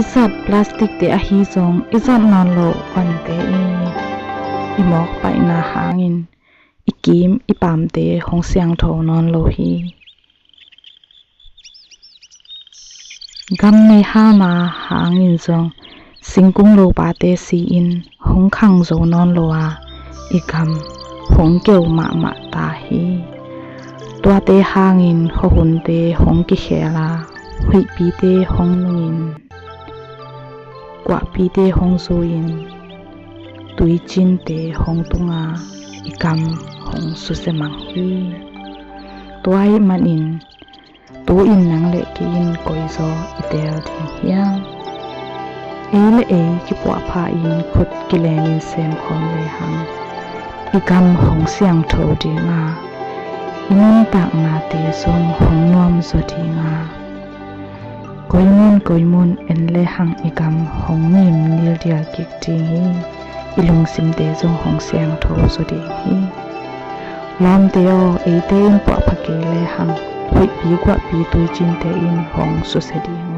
izat plastic te a hi zong izat non lo on te i mok pai na hangin ikim ipam te hong siang tho non lo hi gam nei ha ma hangin zong singkung lo pa te si in hong khang zo non lo a igam hong keu ma ta hi tua te hangin ho hun te hong ki khela hui pi te hong nungin kwa pi te hong zuin tui chin te hong tunga ikam hong su se mang hi tuai manin tu in nang le ki in koi zo itel thing hiang ele e ki pwa pha in khut ki lenin sem khom le hang ikam hong siang tho dinga inun tak na te som hong nom zo dinga koimun en le hang ikam hong nim nil dia kik ting hi ilung sim te zong hong siang tho zo ding hi lam te o e te in pwa pha ke le hang hui pi kwa pi tu chin te in hong su se ding